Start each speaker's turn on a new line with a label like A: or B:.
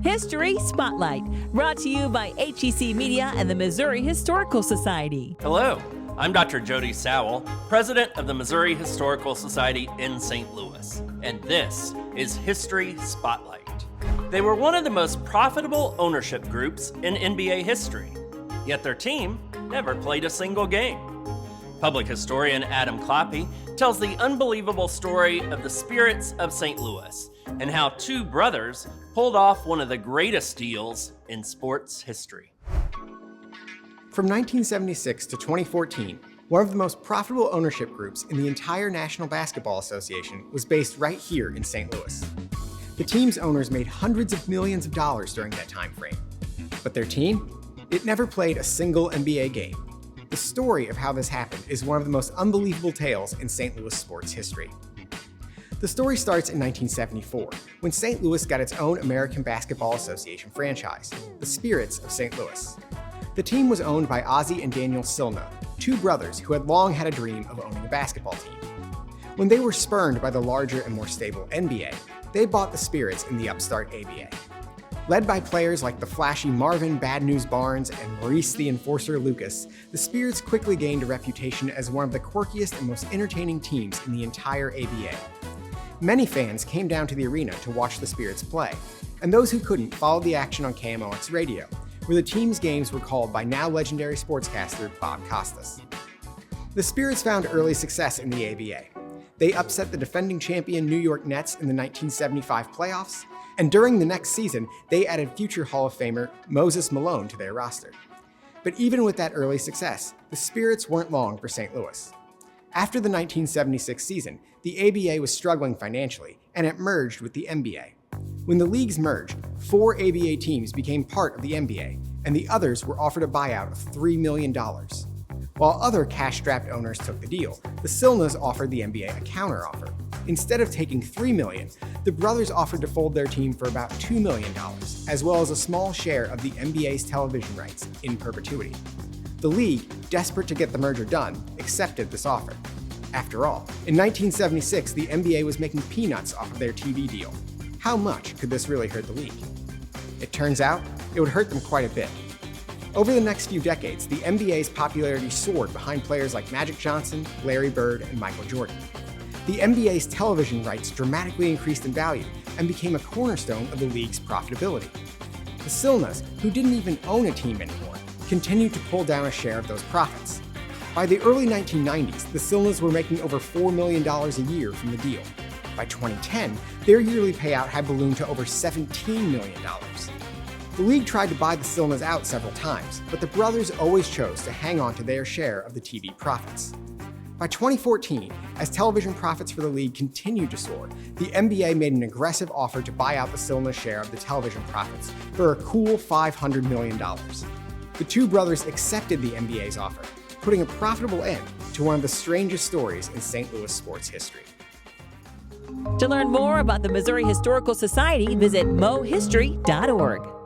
A: History Spotlight, brought to you by HEC Media and the Missouri Historical Society.
B: Hello, I'm Dr. Jody Sowell, president of the Missouri Historical Society in St. Louis, and this is History Spotlight. They were one of the most profitable ownership groups in NBA history, yet their team never played a single game. Public historian Adam Kloppe tells the unbelievable story of the Spirits of St. Louis and how two brothers pulled off one of the greatest deals in sports history.
C: From 1976 to 2014, one of the most profitable ownership groups in the entire National Basketball Association was based right here in St. Louis. The team's owners made hundreds of millions of dollars during that time frame. But their team? It never played a single NBA game. The story of how this happened is one of the most unbelievable tales in St. Louis sports history. The story starts in 1974, when St. Louis got its own American Basketball Association franchise, the Spirits of St. Louis. The team was owned by Ozzie and Daniel Silna, two brothers who had long had a dream of owning a basketball team. When they were spurned by the larger and more stable NBA, they bought the Spirits in the upstart ABA. Led by players like the flashy Marvin Bad News Barnes and Maurice the Enforcer Lucas, the Spirits quickly gained a reputation as one of the quirkiest and most entertaining teams in the entire ABA. Many fans came down to the arena to watch the Spirits play, and those who couldn't followed the action on KMOX radio, where the team's games were called by now legendary sportscaster Bob Costas. The Spirits found early success in the ABA. They upset the defending champion New York Nets in the 1975 playoffs, and during the next season, they added future Hall of Famer Moses Malone to their roster. But even with that early success, the Spirits weren't long for St. Louis. After the 1976 season, the ABA was struggling financially, and it merged with the NBA. When the leagues merged, 4 ABA teams became part of the NBA, and the others were offered a buyout of $3 million. While other cash-strapped owners took the deal, the Silnas offered the NBA a counteroffer. Instead of taking $3 million, the brothers offered to fold their team for about $2 million, as well as a small share of the NBA's television rights in perpetuity. The league, desperate to get the merger done, accepted this offer. After all, in 1976, the NBA was making peanuts off of their TV deal. How much could this really hurt the league? It turns out, it would hurt them quite a bit. Over the next few decades, the NBA's popularity soared behind players like Magic Johnson, Larry Bird, and Michael Jordan. The NBA's television rights dramatically increased in value and became a cornerstone of the league's profitability. The Silnas, who didn't even own a team anymore, continued to pull down a share of those profits. By the early 1990s, the Silnas were making over $4 million a year from the deal. By 2010, their yearly payout had ballooned to over $17 million. The league tried to buy the Silnas out several times, but the brothers always chose to hang on to their share of the TV profits. By 2014, as television profits for the league continued to soar, the NBA made an aggressive offer to buy out the Silnas' share of the television profits for a cool $500 million. The two brothers accepted the NBA's offer, putting a profitable end to one of the strangest stories in St. Louis sports history.
A: To learn more about the Missouri Historical Society, visit mohistory.org.